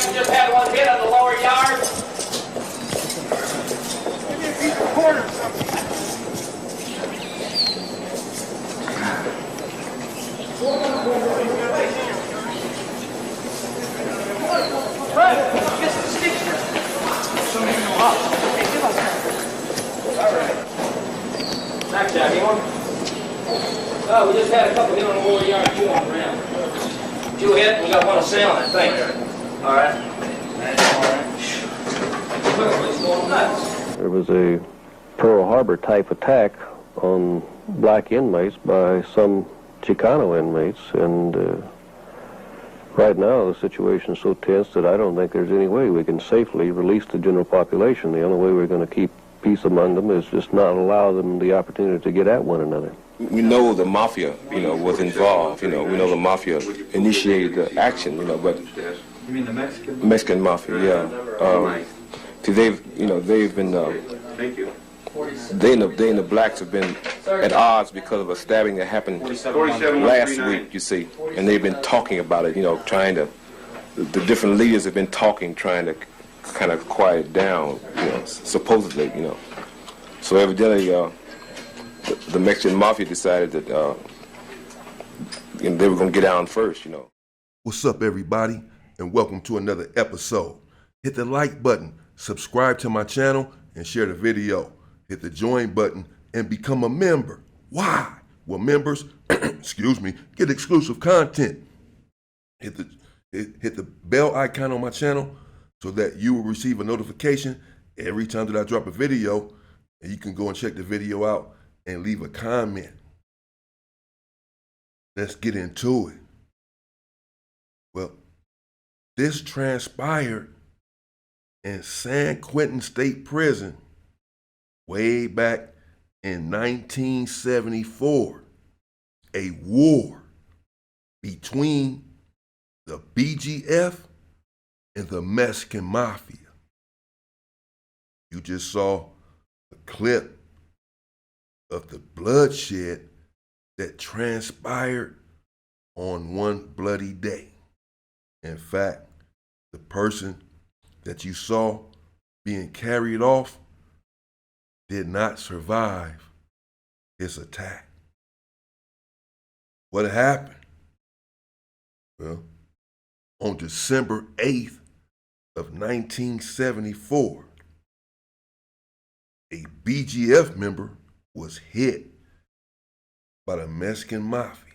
we just had one hit on the lower yard. Give me a piece of corn or something. Fred, get some sticks here. All right. Blackjack, you want? Oh, we just had a couple hit on the lower yard, two on the ground. Two hit, we got one on sale, I think. All right. It's going nuts. There was a Pearl Harbor type attack on black inmates by some Chicano inmates, and right now the situation is so tense that I don't think there's any way we can safely release the general population. The only way we're going to keep peace among them is just not allow them the opportunity to get at one another. We know the Mafia, was involved, we know the Mafia initiated the action, but... You mean the Mexican? Mexican Mafia, yeah. See, they've been... Thank you. They and the blacks have been at odds because of a stabbing that happened last week, you see. And they've been talking about it, trying to... The different leaders have been talking, trying to kind of quiet it down, supposedly, So evidently, the Mexican Mafia decided that they were going to get down first, What's up, everybody, and welcome to another episode. Hit the like button, subscribe to my channel, and share the video. Hit the join button and become a member. Why? Well, members, get exclusive content. Hit the bell icon on my channel so that you will receive a notification every time that I drop a video, and you can go and check the video out and leave a comment. Let's get into it. Well, this transpired in San Quentin State Prison way back in 1974. A war between the BGF and the Mexican Mafia. You just saw a clip of the bloodshed that transpired on one bloody day. In fact, the person that you saw being carried off did not survive his attack. What happened? Well, on December 8th of 1974, a BGF member was hit by the Mexican Mafia.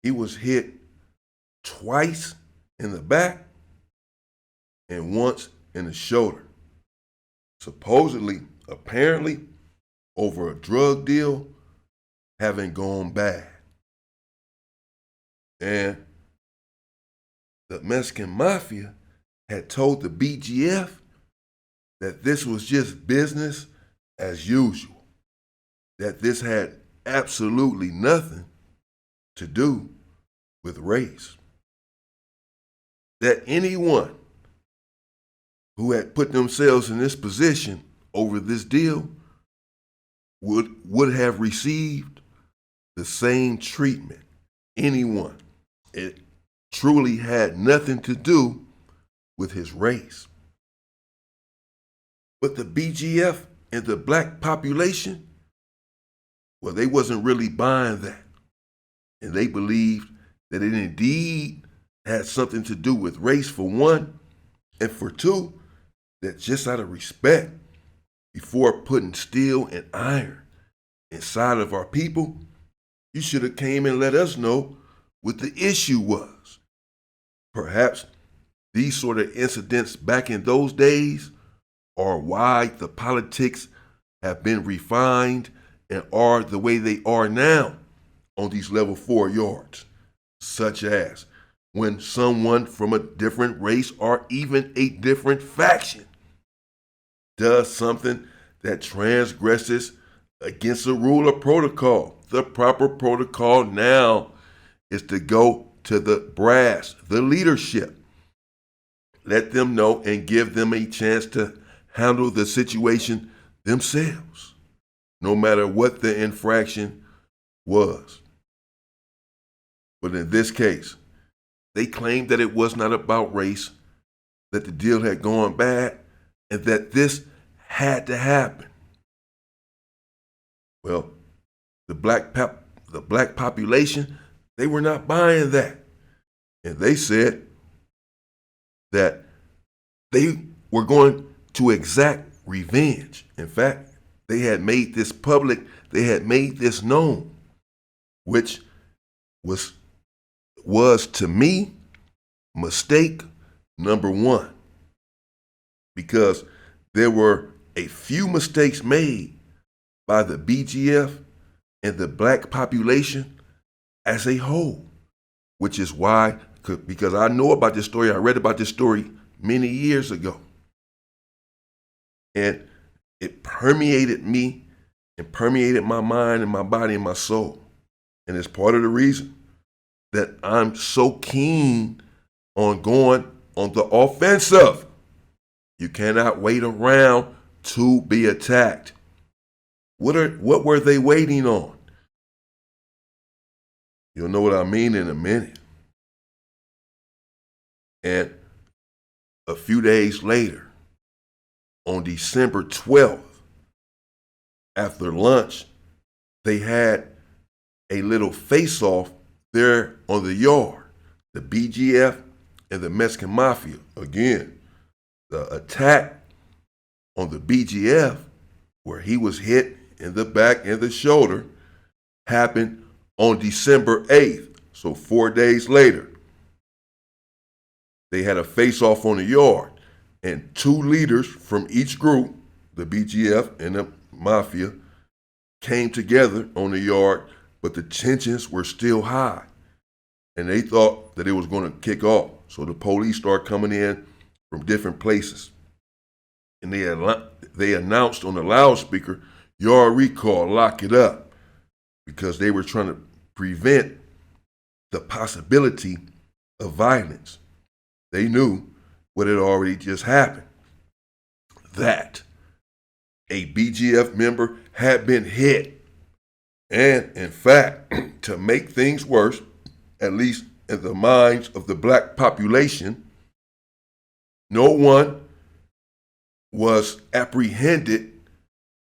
He was hit twice in the back and once in the shoulder. Apparently, over a drug deal having gone bad. And the Mexican Mafia had told the BGF that this was just business as usual, that this had absolutely nothing to do with race, that anyone who had put themselves in this position over this deal would have received the same treatment. Anyone. It truly had nothing to do with his race. But the BGF and the black population, well, they wasn't really buying that. And they believed that it indeed had something to do with race, for one, and for two, that just out of respect, before putting steel and iron inside of our people, you should have came and let us know what the issue was. Perhaps these sort of incidents back in those days are why the politics have been refined and are the way they are now on these level 4 yards, such as when someone from a different race or even a different faction does something that transgresses against a rule or protocol. The proper protocol now is to go to the brass, the leadership. Let them know and give them a chance to handle the situation themselves, no matter what the infraction was. But in this case, they claimed that it was not about race, that the deal had gone bad, and that this had to happen. Well, the black population, they were not buying that. And they said that they were going to exact revenge. In fact, they had made this public, they had made this known, which was to me mistake number one, because there were a few mistakes made by the BGF and the black population as a whole, which is why, because I know about this story, I read about this story many years ago, and it permeated me and permeated my mind and my body and my soul. And it's part of the reason that I'm so keen on going on the offensive. You cannot wait around to be attacked. What were they waiting on? You'll know what I mean in a minute. And a few days later, on December 12th, after lunch, they had a little face-off there on the yard. The BGF and the Mexican Mafia. Again, the attack on the BGF, where he was hit in the back and the shoulder, happened on December 8th. So 4 days later, they had a face-off on the yard, and two leaders from each group, the BGF and the Mafia, came together on the yard, but the tensions were still high, and they thought that it was going to kick off. So the police started coming in from different places, and they announced on the loudspeaker, "Yard recall, lock it up," because they were trying to prevent the possibility of violence. They knew what had already just happened, that a BGF member had been hit. And in fact, to make things worse, at least in the minds of the black population, no one was apprehended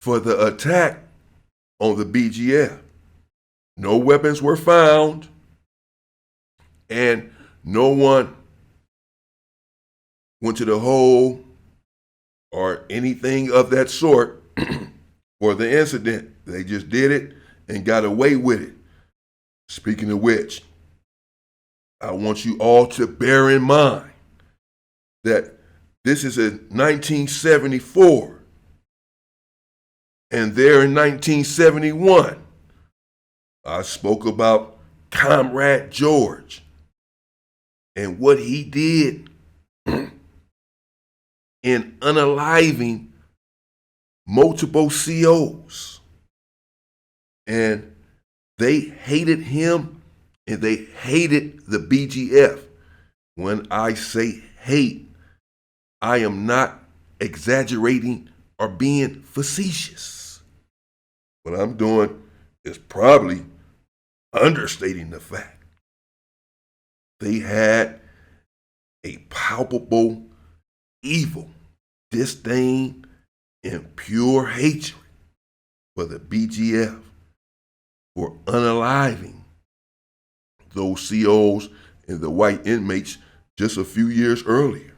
for the attack on the BGF. No weapons were found, and no one went to the hole or anything of that sort for the incident. They just did it and got away with it. Speaking of which, I want you all to bear in mind that this is in 1974, and there in 1971, I spoke about Comrade George and what he did in unaliving multiple COs. And they hated him and they hated the BGF. When I say hate, I am not exaggerating or being facetious. What I'm doing is probably understating the fact. They had a palpable evil, disdain, and pure hatred for the BGF for unaliving those COs and the white inmates just a few years earlier.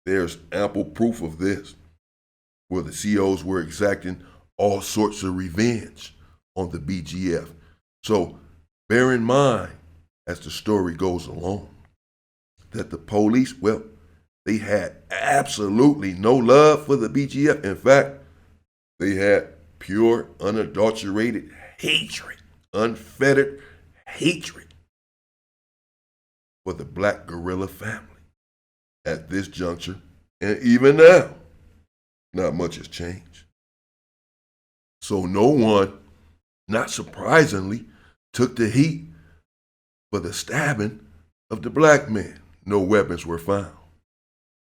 There's ample proof of this, where the COs were exacting all sorts of revenge on the BGF. So bear in mind, as the story goes along, that the police, well, they had absolutely no love for the BGF. In fact, they had pure, unadulterated hatred, unfettered hatred for the black guerrilla family. At this juncture, and even now, not much has changed. So no one, not surprisingly, took the heat for the stabbing of the black man. No weapons were found.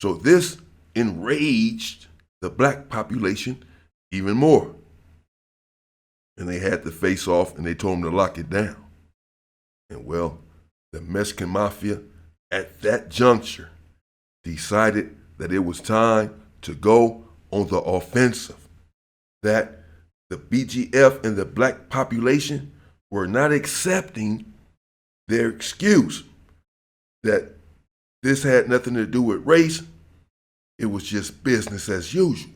So this enraged the black population even more. And they had to face off, and they told them to lock it down. And well, the Mexican Mafia at that juncture decided that it was time to go on the offensive, that the BGF and the black population were not accepting their excuse that this had nothing to do with race, it was just business as usual.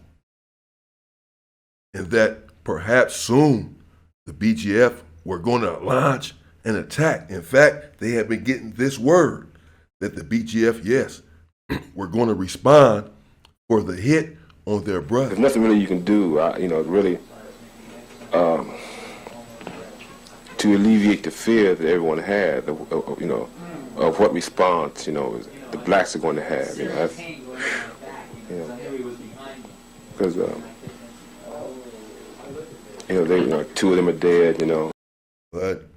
And that perhaps soon the BGF were going to launch an attack. In fact, they had been getting this word that the BGF, yes, were going to respond for the hit on their brother. There's nothing really you can do, really, to alleviate the fear that everyone had, of what response, the blacks are going to have, because, two of them are dead, But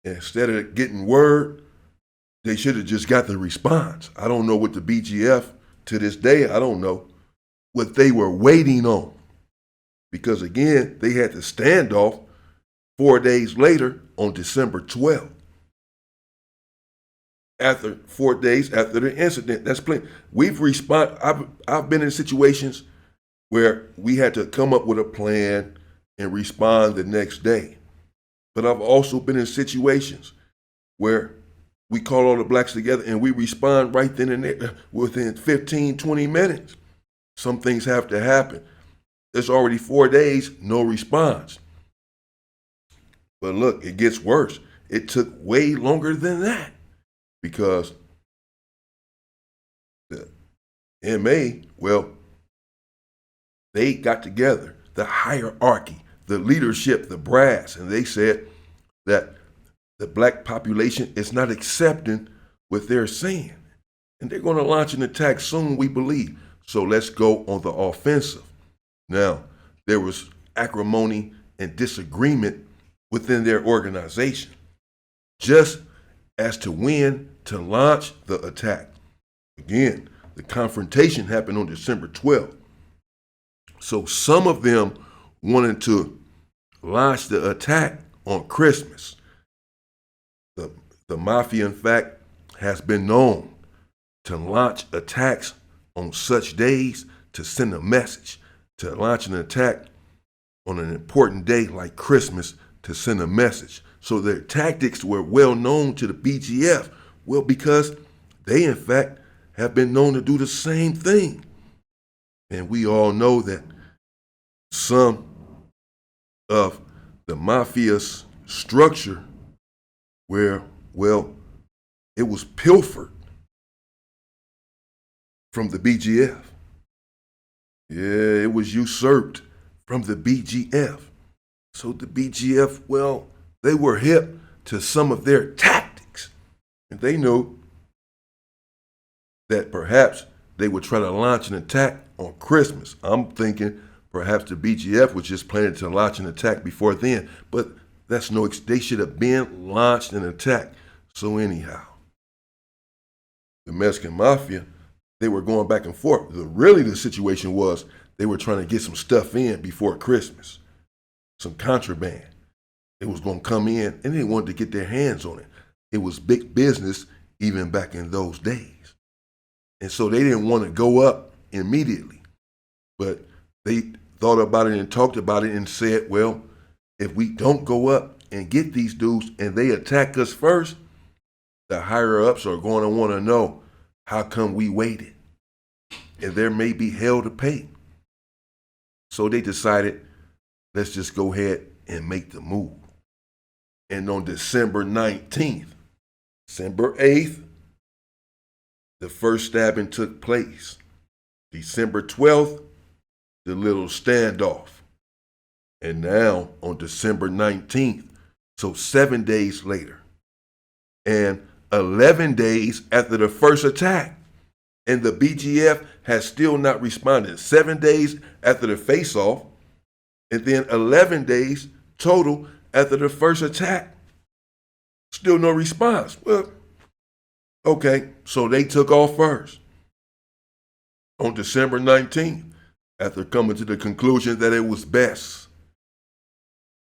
instead of getting word, they should have just got the response. I don't know what the BGF, to this day, I don't know what they were waiting on. Because again, they had the standoff 4 days later on December 12th. After 4 days after the incident, that's plenty. I've been in situations where we had to come up with a plan and respond the next day. But I've also been in situations where we call all the blacks together and we respond right then and there within 15, 20 minutes. Some things have to happen. It's already 4 days, no response. But look, it gets worse. It took way longer than that because the MA, they got together, the hierarchy, the leadership, the brass, and they said that the black population is not accepting what they're saying. And they're going to launch an attack soon, we believe. So let's go on the offensive. Now, there was acrimony and disagreement within their organization, just as to when to launch the attack. Again, the confrontation happened on December 12th. So some of them wanted to launch the attack on Christmas. The Mafia, in fact, has been known to launch attacks on such days to send a message, to launch an attack on an important day like Christmas to send a message. So their tactics were well known to the BGF, because they, in fact, have been known to do the same thing. And we all know that some of the Mafia's structure where, it was pilfered from the BGF. Yeah, it was usurped from the BGF. So the BGF, they were hip to some of their tactics. And they knew that perhaps they would try to launch an attack on Christmas. I'm thinking perhaps the BGF was just planning to launch an attack before then. But they should have been launched an attack. So anyhow, the Mexican Mafia, they were going back and forth. Really, the situation was they were trying to get some stuff in before Christmas, some contraband. It was going to come in, and they wanted to get their hands on it. It was big business even back in those days. And so they didn't want to go up immediately. But they thought about it and talked about it and said, if we don't go up and get these dudes and they attack us first, the higher-ups are going to want to know, how come we waited? And there may be hell to pay. So they decided, let's just go ahead and make the move. And on December 19th, December 8th, the first stabbing took place. December 12th, the little standoff. And now on December 19th, so 7 days later, and 11 days after the first attack, and the BGF has still not responded. 7 days after the face-off, and then 11 days total after the first attack. Still no response. Okay, so they took off first. On December 19th, after coming to the conclusion that it was best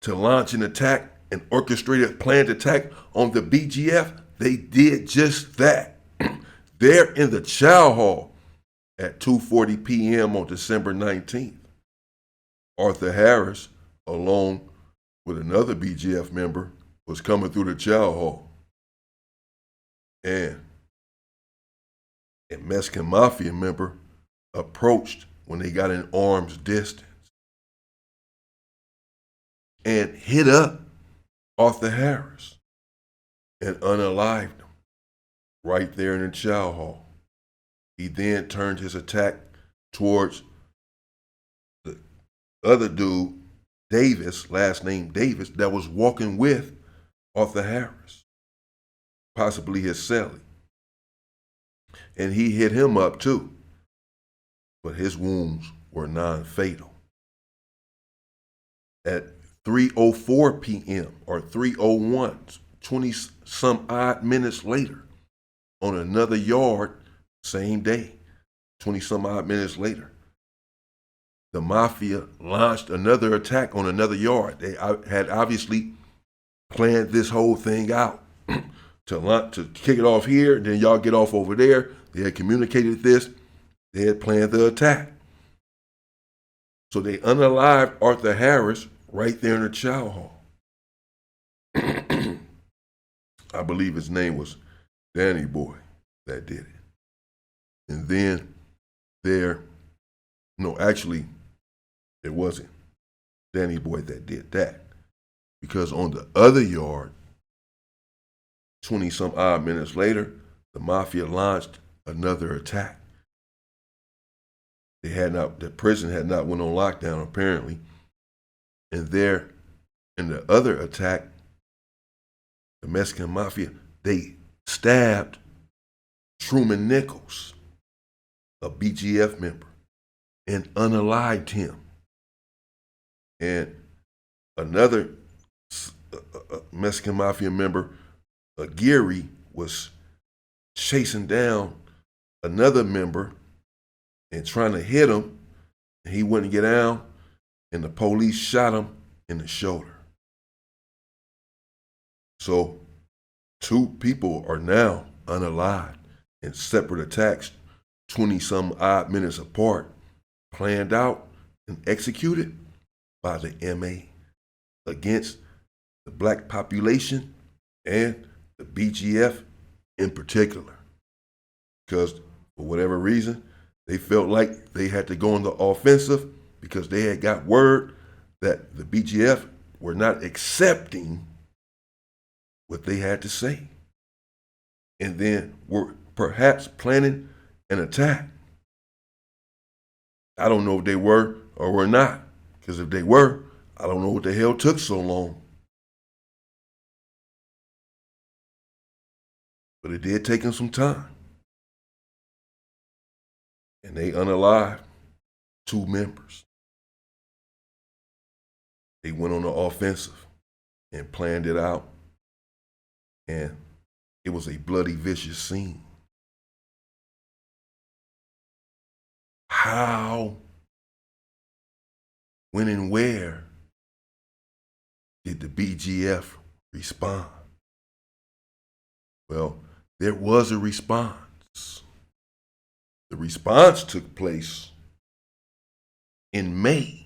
to launch an attack, an orchestrated planned attack on the BGF, they did just that. There in the chow hall at 2:40 p.m. on December 19th, Arthur Harris, along with another BGF member, was coming through the chow hall. And a Mexican Mafia member approached when they got in arm's distance and hit up Arthur Harris and unalived him right there in the chow hall. He then turned his attack towards the other dude, Davis, last name Davis, that was walking with Arthur Harris, possibly his cellie. And he hit him up too, but his wounds were non-fatal. At 3:04 p.m. or 3:01, 20-some odd minutes later, on another yard, same day, 20-some odd minutes later, the Mafia launched another attack on another yard. They had obviously planned this whole thing out to kick it off here, and then y'all get off over there. They had communicated this. They had planned the attack. So they unalived Arthur Harris right there in the chow hall. I believe his name was Danny Boy that did it. And then actually, it wasn't Danny Boy that did that. Because on the other yard, 20-some odd minutes later, the Mafia launched another attack. The prison had not went on lockdown apparently. And there, in the other attack, the Mexican Mafia, they stabbed Truman Nichols, a BGF member, and unalived him. And another Mexican Mafia member, Aguirre, was chasing down another member and trying to hit him. And he wouldn't get down, and the police shot him in the shoulder. So 2 people are now unalived in separate attacks, 20-some odd minutes apart, planned out and executed by the MA against the black population and the BGF in particular. Because for whatever reason, they felt like they had to go on the offensive because they had got word that the BGF were not accepting what they had to say. And then were perhaps planning an attack. I don't know if they were or were not, because if they were, I don't know what the hell took so long. But it did take them some time. And they unalived 2 members. They went on the offensive and planned it out. And it was a bloody, vicious scene. How, when, and where did the BGF respond? Well, there was a response. The response took place in May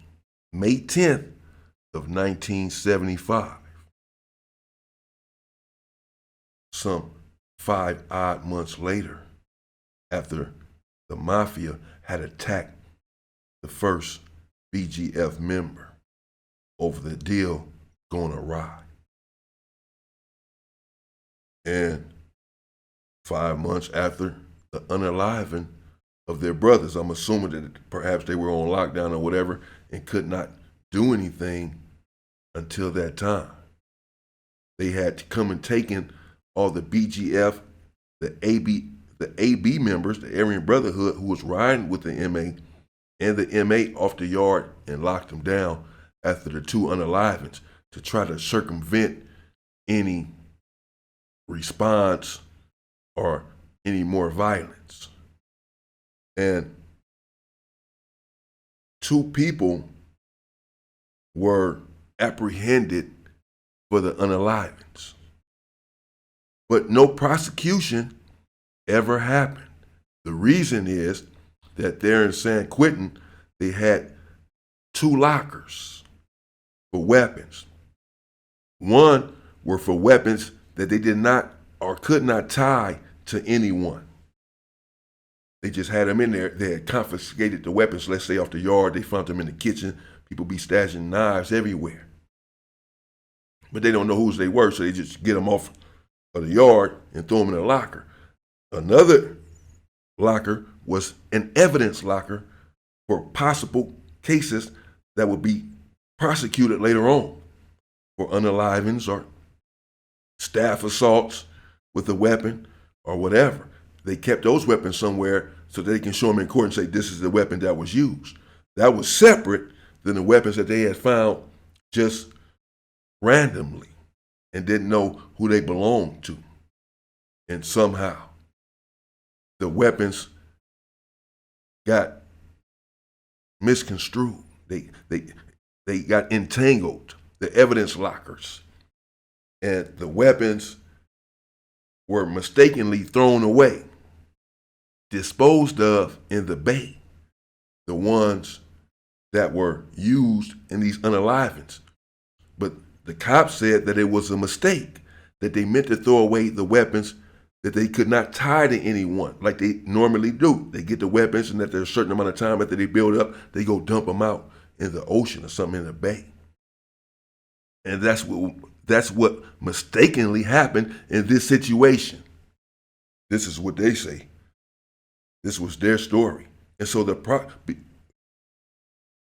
10th of 1975. Some 5 odd months later, after the Mafia had attacked the first BGF member over the deal going awry. And 5 months after the unaliving of their brothers, I'm assuming that perhaps they were on lockdown or whatever and could not do anything until that time. They had to come and taken all the BGF, the AB members, the Aryan Brotherhood, who was riding with the MA, and the MA off the yard and locked them down after the 2 unalivings to try to circumvent any response or any more violence. And 2 people were apprehended for the unalivings. but no prosecution ever happened. The reason is that there in San Quentin, they had 2 lockers for weapons. One were for weapons that they did not or could not tie to anyone. They just had them in there. They had confiscated the weapons, let's say off the yard. They found them in the kitchen. People be stashing knives everywhere. But they don't know whose they were, so they just get them off of the yard and throw them in a locker. Another locker was an evidence locker for possible cases that would be prosecuted later on for unalivings or staff assaults with a weapon or whatever. They kept those weapons somewhere so they can show them in court and say this is the weapon that was used. That was separate than the weapons that they had found just randomly and didn't know who they belonged to. And somehow the weapons got misconstrued. They got entangled, the evidence lockers. And the weapons were mistakenly thrown away, disposed of in the bay, the ones that were used in these unalivings. But the cops said that it was a mistake, that they meant to throw away the weapons that they could not tie to anyone like they normally do. They get the weapons and after a certain amount of time after they build up, they go dump them out in the ocean or something in the bay. And that's what mistakenly happened in this situation. This is what they say. This was their story. And so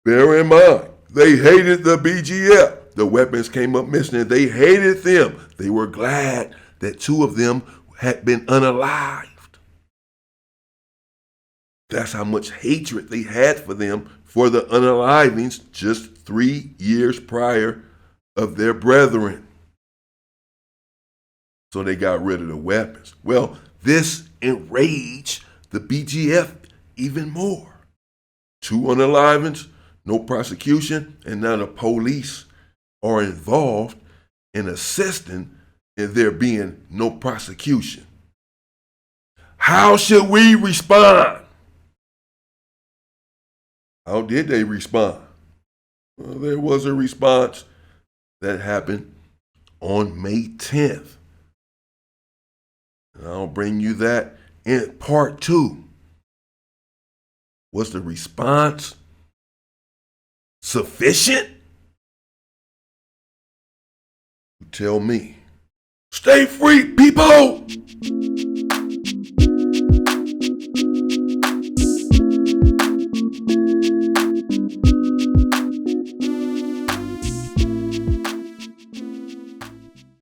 bear in mind, they hated the BGF. The weapons came up missing and they hated them. They were glad that 2 of them had been unalived. That's how much hatred they had for them for the unalivings just 3 years prior of their brethren. So they got rid of the weapons. Well, this enraged the BGF even more. 2 unalivings, no prosecution, and now the police are involved in assisting in there being no prosecution. How should we respond? How did they respond? Well, there was a response that happened on May 10th. And I'll bring you that in part 2. Was the response sufficient? You tell me. Stay free, people!